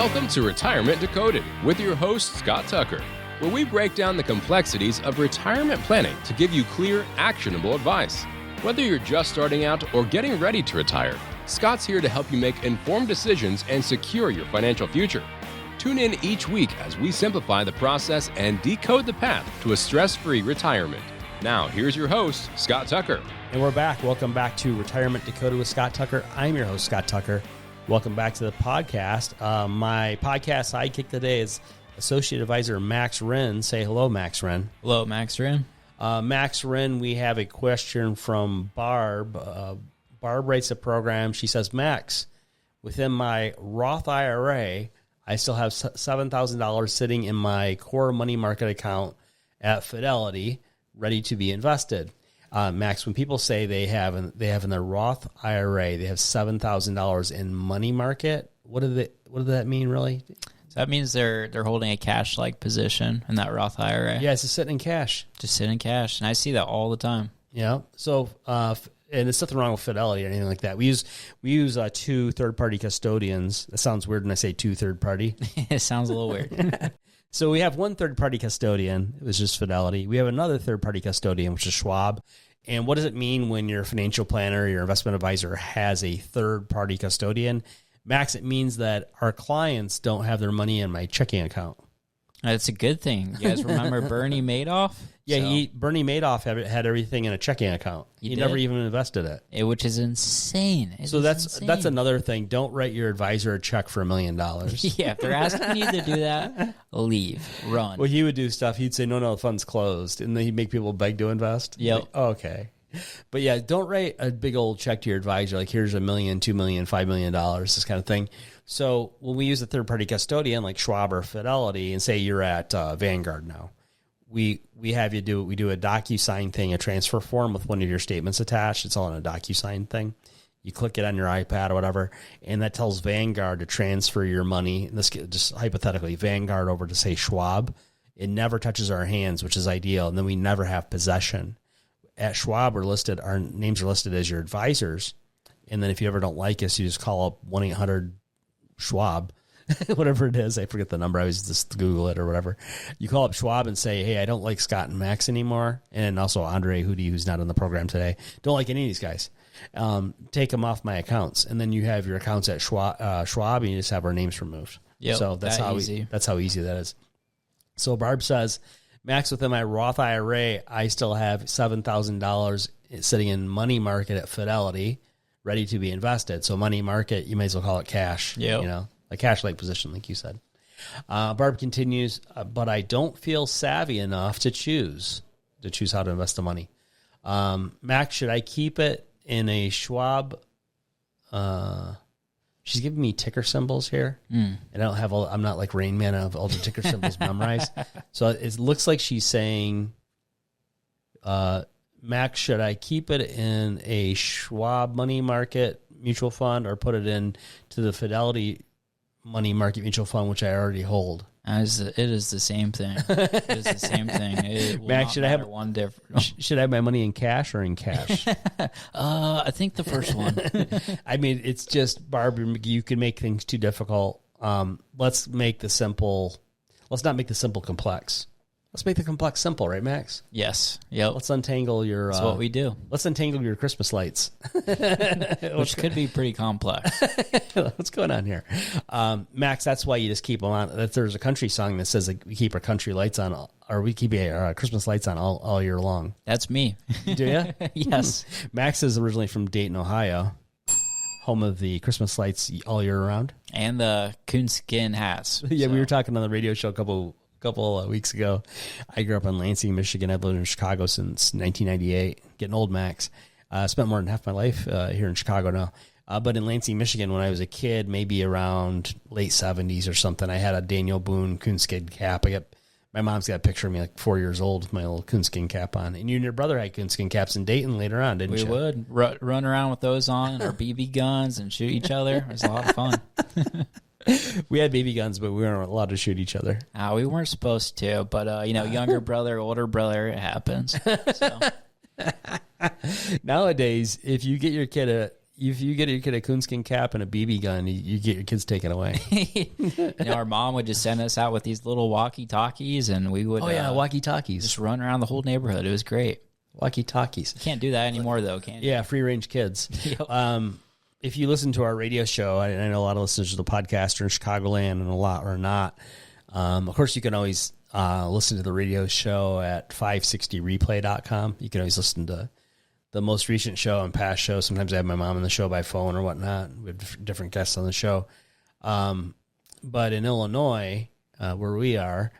Welcome to Retirement Decoded with your host, Scott Tucker, where we break down the complexities of retirement planning to give you clear, actionable advice. Whether you're just starting out or getting ready to retire, Scott's here to help you make informed decisions and secure your financial future. Tune in each week as we simplify the process and decode the path to a stress-free retirement. Now, here's your host, Scott Tucker. And we're back. Welcome back to Retirement Decoded with Scott Tucker. I'm your host, Scott Tucker. Welcome back to the podcast. My podcast sidekick today is Associate Advisor Max Wren. Say hello, Max Wren. Hello, Max Wren. Max Wren, we have a question from Barb. Barb writes a program. She says, Max, within my Roth IRA, I still have $7,000 sitting in my core money market account at Fidelity, ready to be invested. Max, when people say they have in their Roth IRA, they have $7,000 in money market. What does that mean, really? So that means they're holding a cash-like position in that Roth IRA. Yeah, it's just sitting in cash. Just sitting in cash, and I see that all the time. Yeah. So, and there's nothing wrong with Fidelity or anything like that. We use two third-party custodians. That sounds weird when I say two third-party. It sounds a little weird. So we have one third-party custodian, it was just Fidelity. We have another third-party custodian, which is Schwab. And what does it mean when your financial planner, your investment advisor has a third-party custodian? Max, it means that our clients don't have their money in my checking account. That's a good thing. You guys remember Bernie Madoff? Yeah, Bernie Madoff had everything in a checking account. He never even invested it. Which is insane. That's another thing. Don't write your advisor a check for $1 million. Yeah, if they're asking you to do that, leave, run. Well, he would do stuff. He'd say, no, the fund's closed. And then he'd make people beg to invest. Yep. Like, okay. But yeah, don't write a big old check to your advisor, like here's $1 million, $2 million, $5 million, this kind of thing. So when we use a third-party custodian like Schwab or Fidelity, and say you're at Vanguard now, we have you do a DocuSign thing, a transfer form with one of your statements attached. It's all in a DocuSign thing. You click it on your iPad or whatever, and that tells Vanguard to transfer your money. And this just hypothetically, Vanguard over to say Schwab. It never touches our hands, which is ideal, and then we never have possession. At Schwab, our names are listed as your advisors, and then if you ever don't like us, you just call up 1-800-SCHWAB, whatever it is. I forget the number. I always just Google it or whatever. You call up Schwab and say, hey, I don't like Scott and Max anymore, and also Andre Hootie, who's not on the program today. Don't like any of these guys. Take them off my accounts, and then you have your accounts at Schwab, and you just have our names removed. Yep, so that's how easy that is. So Barb says, Max, within my Roth IRA, I still have $7,000 sitting in money market at Fidelity, ready to be invested. So money market, you may as well call it cash. Yep. A cash-like position, like you said. Barb continues, but I don't feel savvy enough to choose how to invest the money. Max, should I keep it in a Schwab? She's giving me ticker symbols here, and I'm not like Rain Man. I have all the ticker symbols memorized. So it looks like she's saying, Max, should I keep it in a Schwab money market mutual fund or put it in to the Fidelity money market mutual fund, which I already hold? It is the same thing. It is the same thing. It will Max, should I have one different? Should I have my money in cash or in cash? I think the first one. I mean, it's just, Barb, you can make things too difficult. Let's not make the simple complex. Let's make the complex simple, right, Max? Yes. Yep. Let's untangle your... That's what we do. Let's untangle your Christmas lights. Which could be pretty complex. What's going on here? Max, that's why you just keep them on. There's a country song that says like, we keep our country lights on, or we keep our Christmas lights on all year long. That's me. Do you? Yes. Max is originally from Dayton, Ohio, home of the Christmas lights all year round. And the coonskin hats. Yeah, we were talking on the radio show a couple weeks ago. I grew up in Lansing, Michigan. I've lived in Chicago since 1998. Getting old, Max. Spent more than half my life here in Chicago now. But in Lansing, Michigan, when I was a kid, maybe around late 70s or something, I had a Daniel Boone coonskin cap. My mom's got a picture of me like 4 years old with my little coonskin cap on. And you and your brother had coonskin caps in Dayton later on, didn't you? We would run around with those on and our BB guns and shoot each other. It was a lot of fun. We had BB guns, but we weren't allowed to shoot each other. We weren't supposed to, but younger brother, older brother, it happens. So. Nowadays, if you get your kid if you get your kid a coonskin cap and a BB gun, you get your kids taken away. Our mom would just send us out with these little walkie-talkies, and we would walkie-talkies. just run around the whole neighborhood. It was great. Walkie-talkies. You can't do that anymore, though, can you? Yeah, free-range kids. Yep. If you listen to our radio show, I know a lot of listeners to the podcast are in Chicagoland and a lot are not. Of course, you can always listen to the radio show at 560replay.com. You can always listen to the most recent show and past shows. Sometimes I have my mom on the show by phone or whatnot. We have different guests on the show. But in Illinois, where we are,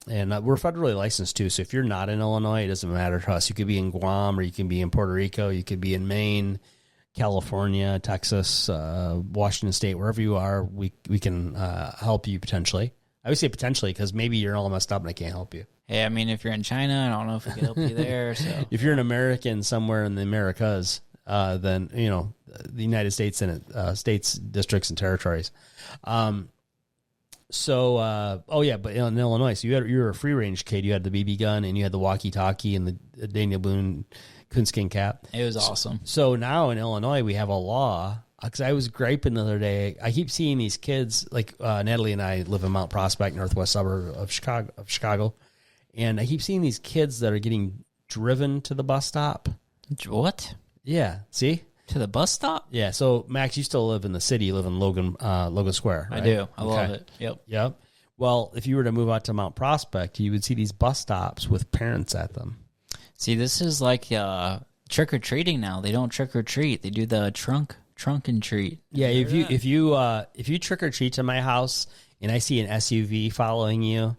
and we're federally licensed too, so if you're not in Illinois, it doesn't matter to us. You could be in Guam, or you can be in Puerto Rico, you could be in Maine, California, Texas, Washington State, wherever you are, we can help you potentially. I would say potentially because maybe you're all messed up and I can't help you. Hey, I mean, if you're in China, I don't know if we can help you there. So if you're an American somewhere in the Americas, then the United States and states, districts, and territories. But in Illinois, so you were a free range kid. You had the BB gun and you had the walkie-talkie and the Daniel Boone coonskin cap. it was awesome. So now in Illinois, we have a law. Because I was griping the other day. I keep seeing these kids, like Natalie and I live in Mount Prospect, northwest suburb of Chicago. And I keep seeing these kids that are getting driven to the bus stop. What? Yeah. See? To the bus stop? Yeah. So, Max, you still live in the city. You live in Logan Square, right? I do. I love it. Yep. Well, if you were to move out to Mount Prospect, you would see these bus stops with parents at them. See, this is like trick-or-treating now. They don't trick-or-treat. They do the trunk and treat. Yeah, if you trick or treat to my house and I see an SUV following you,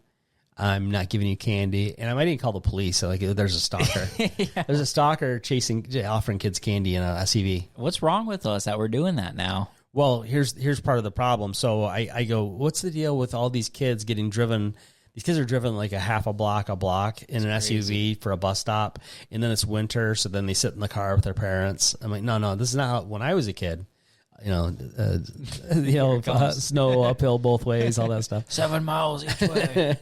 I'm not giving you candy, and I might even call the police. So, like, there's a stalker. Yeah. There's a stalker offering kids candy in an SUV. What's wrong with us that we're doing that now? Well, here's part of the problem. So I go, what's the deal with all these kids getting driven? These kids are driven like a half a block in an SUV for a bus stop, and then it's winter, so then they sit in the car with their parents. I'm like, no, this is not how, when I was a kid. Snow uphill both ways, all that stuff. 7 miles each way.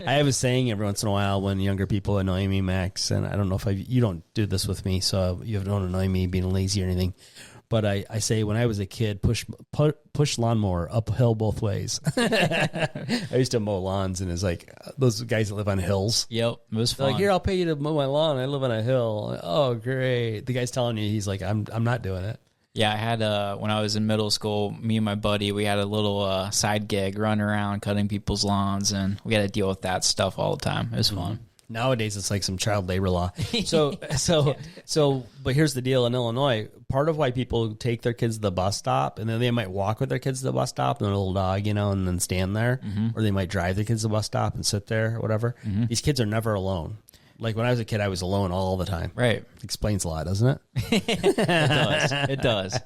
I have a saying every once in a while when younger people annoy me, Max, and I don't know if you don't do this with me, so you don't annoy me being lazy or anything. But I say when I was a kid, push lawnmower uphill both ways. I used to mow lawns, and it's like those guys that live on hills. Yep, it was fun. Like, here, I'll pay you to mow my lawn. I live on a hill. Like, oh, great. The guy's telling you, he's like, I'm not doing it. Yeah, I had when I was in middle school, me and my buddy, we had a little side gig, run around cutting people's lawns, and we had to deal with that stuff all the time. It was fun. Nowadays, it's like some child labor law. But here's the deal in Illinois. Part of why people take their kids to the bus stop, and then they might walk with their kids to the bus stop and their little dog, and then stand there, or they might drive their kids to the bus stop and sit there or whatever. These kids are never alone. Like when I was a kid, I was alone all the time. Right. Explains a lot, doesn't it? It does.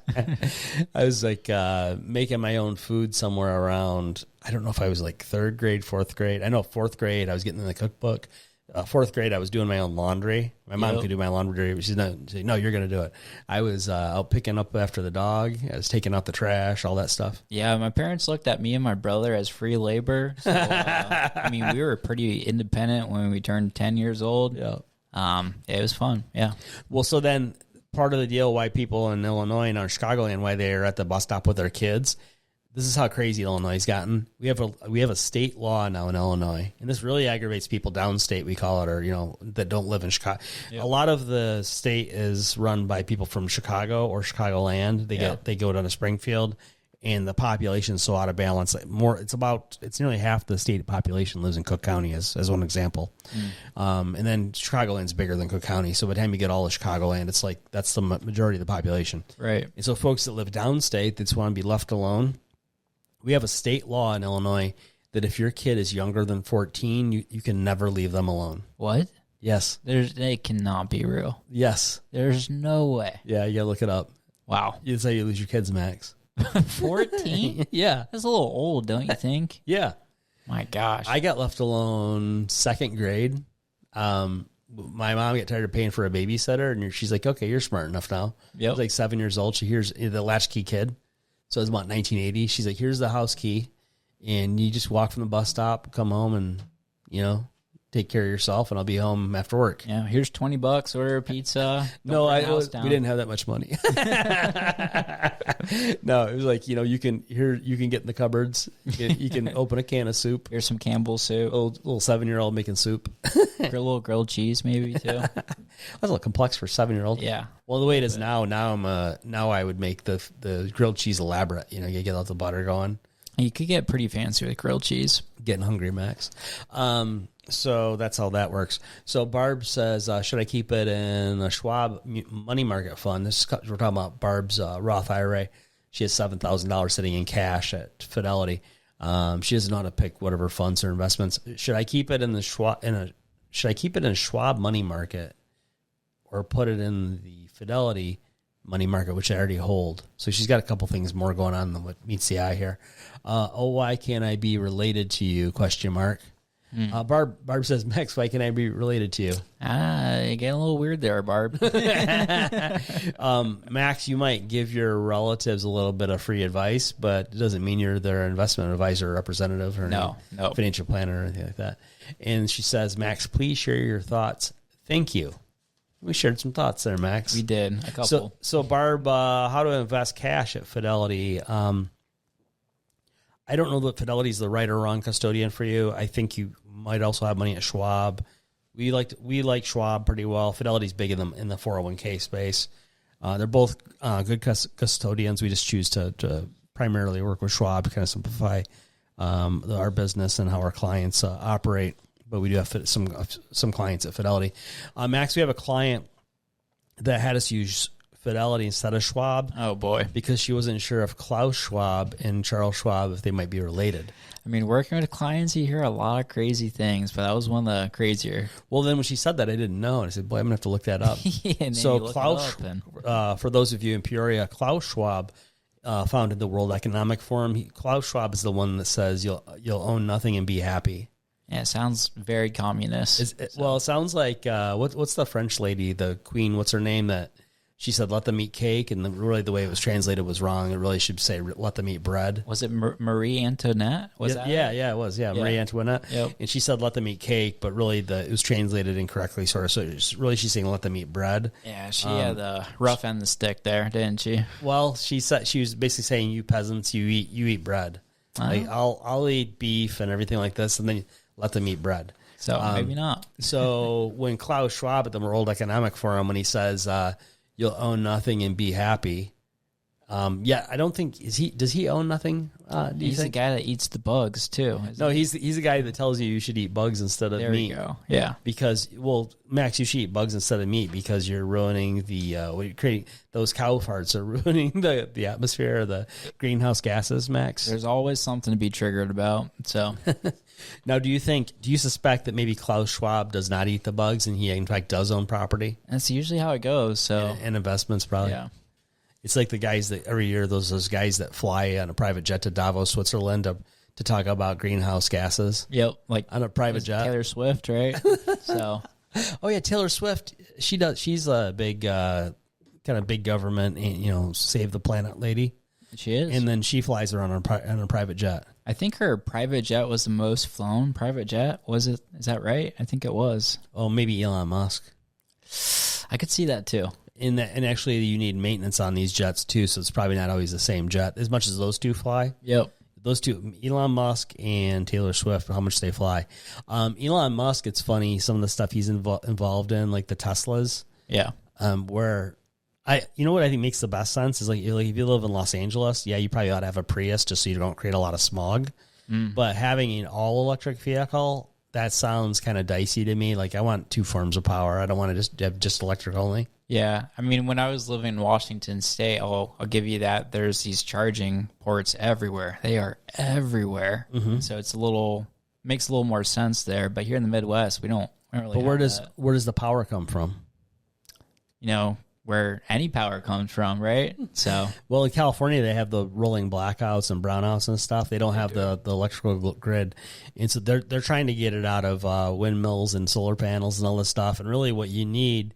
I was like making my own food somewhere around, I don't know if I was like 3rd grade, 4th grade. I know 4th grade, I was getting in the cookbook. 4th grade, I was doing my own laundry. My mom could do my laundry, but she's not. No, you're going to do it. I was out picking up after the dog. I was taking out the trash, all that stuff. Yeah, my parents looked at me and my brother as free labor. So, I mean, we were pretty independent when we turned 10 years old. Yeah. It was fun. Yeah. Well, so then part of the deal why people in Illinois and Chicagoland, why they're at the bus stop with their kids, this is how crazy Illinois has gotten. We have a state law now in Illinois, and this really aggravates people downstate, we call it, or that don't live in Chicago. Yep. A lot of the state is run by people from Chicago or Chicagoland. They go down to Springfield, and the population is so out of balance. It's nearly half the state population lives in Cook County, as one example. And then Chicagoland's bigger than Cook County, so by the time you get all of Chicagoland, it's like that's the majority of the population. Right. And so folks that live downstate that just want to be left alone. We have a state law in Illinois that if your kid is younger than 14, you can never leave them alone. What? Yes. They cannot be real. Yes. There's no way. Yeah, you gotta look it up. Wow. That's how you lose your kids, Max. 14? Yeah. That's a little old, don't you think? Yeah. My gosh. I got left alone 2nd grade. My mom got tired of paying for a babysitter, and she's like, okay, you're smart enough now. Yep. I was like 7 years old. She hears the latchkey kid. So it was about 1980. She's like, here's the house key, and you just walk from the bus stop, come home, and, take care of yourself, and I'll be home after work. Yeah, here's $20. Order a pizza. No, we didn't have that much money. No, it was like, you can get in the cupboards. You can open a can of soup. Here's some Campbell's soup. Little 7-year-old making soup. A little grilled cheese, maybe too. That's a little complex for a 7-year-old. Yeah. Well, the way it is now I would make the grilled cheese elaborate. You get all the butter going. You could get pretty fancy with grilled cheese. Getting hungry, Max. So that's how that works. So Barb says, should I keep it in a Schwab money market fund? We're talking about Barb's Roth IRA. She has $7,000 sitting in cash at Fidelity. She doesn't know how to pick whatever funds or investments. Should I keep it in the Schwab money market, or put it in the Fidelity money market, which I already hold? So she's got a couple things more going on than what meets the eye here. Why can't I be related to you? ? Barb says, Max, why can't I be related to you? You're getting a little weird there, Barb. Max, you might give your relatives a little bit of free advice, but it doesn't mean you're their investment advisor or representative or no. financial planner or anything like that. And she says, Max, please share your thoughts. Thank you. We shared some thoughts there, Max. We did, a couple. So Barb, how to invest cash at Fidelity? I don't know that Fidelity is the right or wrong custodian for you. I think you might also have money at Schwab. We like Schwab pretty well. Fidelity's big in the 401k space. They're both good custodians. We just choose to primarily work with Schwab to kind of simplify our business and how our clients operate. But we do have some clients at Fidelity. Max, we have a client that had us use Fidelity instead of Schwab. Oh, boy. Because she wasn't sure if Klaus Schwab and Charles Schwab, if they might be related. I mean, working with clients, you hear a lot of crazy things, but that was one of the crazier. Well, then when she said that, I didn't know. And I said, boy, I'm going to have to look that up. So Klaus, for those of you in Peoria, Klaus Schwab founded the World Economic Forum. Klaus Schwab is the one that says you'll own nothing and be happy. Yeah, it sounds very communist. Well, it sounds like, what's the French lady, the queen, what's her name, that she said, let them eat cake, and really the way it was translated was wrong. It really should say, let them eat bread. Was it Marie Antoinette? It was. Yeah, Marie Antoinette. Yep. And she said, let them eat cake, but really it was translated incorrectly, sort of. So really she's saying, let them eat bread. Yeah, she had the rough end of the stick there, didn't she? Well, she was basically saying, you peasants, you eat bread. Like, I'll eat beef and everything like this, and then let them eat bread. So maybe not. So when Klaus Schwab at the World Economic Forum, when he says, you'll own nothing and be happy. I don't think does he own nothing? He's the guy that eats the bugs too. No, he's the guy that tells you should eat bugs instead of meat. There you go. Yeah. Because, Max, you should eat bugs instead of meat because you're ruining creating those cow farts are ruining the atmosphere, the greenhouse gases, Max. There's always something to be triggered about. So now, do you suspect that maybe Klaus Schwab does not eat the bugs and he in fact does own property? That's usually how it goes. So and investments probably. Yeah. It's like the guys that every year those guys that fly on a private jet to Davos, Switzerland to talk about greenhouse gases. Yep, like on a private jet. Taylor Swift, right? So, oh yeah, Taylor Swift. She does. She's a big kind of big government, save the planet lady. She is, and then she flies around on a private jet. I think her private jet was the most flown private jet. Was it? Is that right? I think it was. Oh, maybe Elon Musk. I could see that too. And actually, you need maintenance on these jets too, so it's probably not always the same jet as much as those two fly. Yep, those two, Elon Musk and Taylor Swift, how much they fly. Elon Musk, it's funny some of the stuff he's involved in, like the Teslas. Yeah, where what I think makes the best sense is like if you live in Los Angeles, yeah, you probably ought to have a Prius just so you don't create a lot of smog. But having an all electric vehicle, that sounds kind of dicey to me. Like I want two forms of power. I don't want to just have just electric only. Yeah, I mean, when I was living in Washington State, I'll give you that. There's these charging ports everywhere. They are everywhere. Mm-hmm. So it's makes a little more sense there. But here in the Midwest, we don't really. But where does the power come from? Where any power comes from, right? So, well, in California, they have the rolling blackouts and brownouts and stuff. They don't have the electrical grid, and so they're trying to get it out of windmills and solar panels and all this stuff. And really, what you need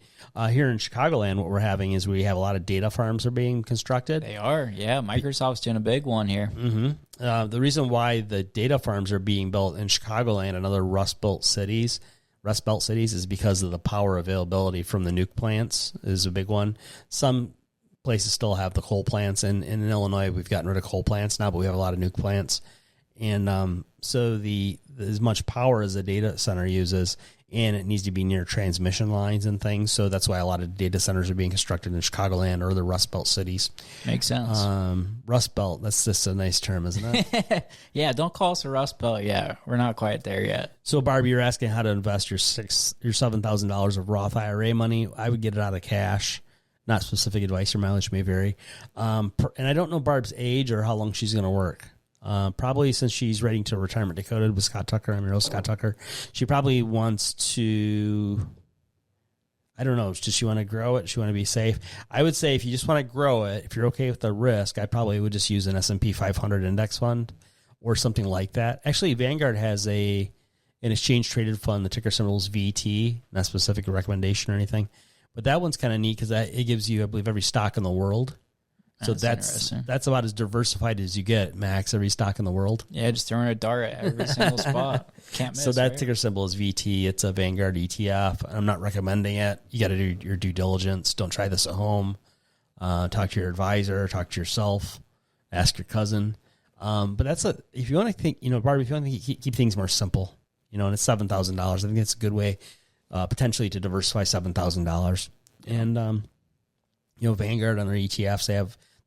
here in Chicagoland, what we're having is we have a lot of data farms are being constructed. They are, yeah. Microsoft's doing a big one here. Mm-hmm. The reason why the data farms are being built in Chicagoland and other rust-built cities Rust Belt cities is because of the power availability from the nuke plants is a big one. Some places still have the coal plants. In Illinois, we've gotten rid of coal plants now, but we have a lot of nuke plants. And so as much power as a data center uses, and it needs to be near transmission lines and things. So that's why a lot of data centers are being constructed in Chicagoland or the Rust Belt cities. Makes sense. Rust Belt, that's just a nice term, isn't it? Yeah, don't call us a Rust Belt. Yeah, we're not quite there yet. So, Barb, you're asking how to invest your $7,000 of Roth IRA money. I would get it out of cash. Not specific advice. Your mileage may vary. And I don't know Barb's age or how long she's going to work. Probably since she's writing to Retirement Decoded with Scott Tucker. I'm your host, Scott Tucker. She probably wants to, I don't know, does she want to grow it? Does she want to be safe? I would say if you just want to grow it, if you're okay with the risk, I probably would just use an S&P 500 index fund or something like that. Actually, Vanguard has an exchange-traded fund. The ticker symbol is VT, not specific recommendation or anything. But that one's kind of neat because it gives you, I believe, every stock in the world. So that's about as diversified as you get, Max, every stock in the world. Yeah, just throwing a dart at every single spot. Can't miss. So that right? ticker symbol is VT. It's a Vanguard ETF. I'm not recommending it. You got to do your due diligence. Don't try this at home. Talk to your advisor. Talk to yourself. Ask your cousin. But if you want to think, Barb, if you want to keep things more simple, and it's $7,000, I think it's a good way potentially to diversify $7,000. And, Vanguard on their ETFs,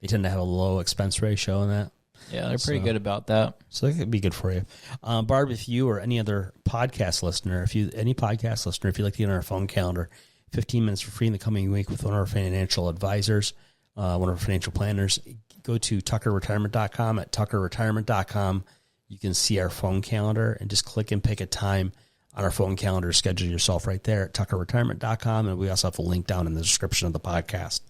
they tend to have a low expense ratio in that. Yeah, they're pretty good about that. So that could be good for you. Barb, if you or any other podcast listener, if you'd like to get on our phone calendar, 15 minutes for free in the coming week with one of our financial advisors, one of our financial planners, go to tuckerretirement.com. At tuckerretirement.com, you can see our phone calendar and just click and pick a time on our phone calendar. Schedule yourself right there at tuckerretirement.com. And we also have a link down in the description of the podcast.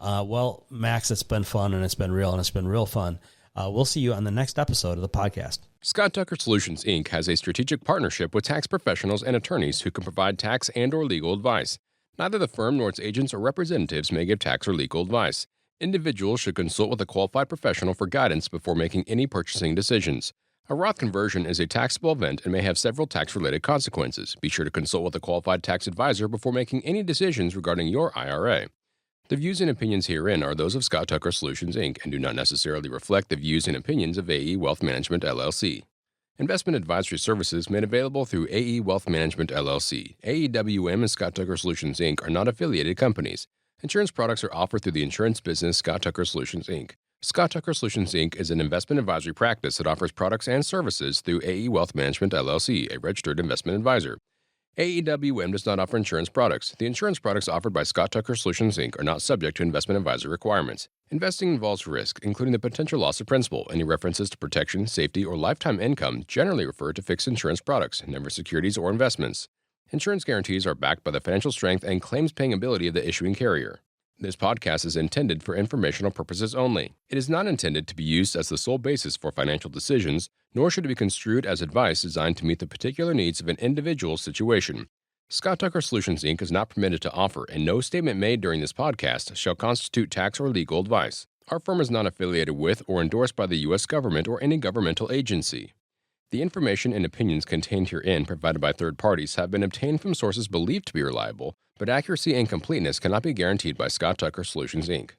Well, Max, it's been fun and it's been real and it's been real fun. We'll see you on the next episode of the podcast. Scott Tucker Solutions, Inc. has a strategic partnership with tax professionals and attorneys who can provide tax and or legal advice. Neither the firm nor its agents or representatives may give tax or legal advice. Individuals should consult with a qualified professional for guidance before making any purchasing decisions. A Roth conversion is a taxable event and may have several tax-related consequences. Be sure to consult with a qualified tax advisor before making any decisions regarding your IRA. The views and opinions herein are those of Scott Tucker Solutions, Inc. and do not necessarily reflect the views and opinions of AE Wealth Management, LLC. Investment advisory services made available through AE Wealth Management, LLC. AEWM and Scott Tucker Solutions, Inc. are not affiliated companies. Insurance products are offered through the insurance business Scott Tucker Solutions, Inc. Scott Tucker Solutions, Inc. is an investment advisory practice that offers products and services through AE Wealth Management, LLC, a registered investment advisor. AEWM does not offer insurance products. The insurance products offered by Scott Tucker Solutions, Inc. are not subject to investment advisory requirements. Investing involves risk, including the potential loss of principal. Any references to protection, safety, or lifetime income generally refer to fixed insurance products, never securities or investments. Insurance guarantees are backed by the financial strength and claims-paying ability of the issuing carrier. This podcast is intended for informational purposes only. It is not intended to be used as the sole basis for financial decisions, nor should it be construed as advice designed to meet the particular needs of an individual's situation. Scott Tucker Solutions, Inc. is not permitted to offer, and no statement made during this podcast shall constitute tax or legal advice. Our firm is not affiliated with or endorsed by the U.S. government or any governmental agency. The information and opinions contained herein provided by third parties have been obtained from sources believed to be reliable, but accuracy and completeness cannot be guaranteed by Scott Tucker Solutions, Inc.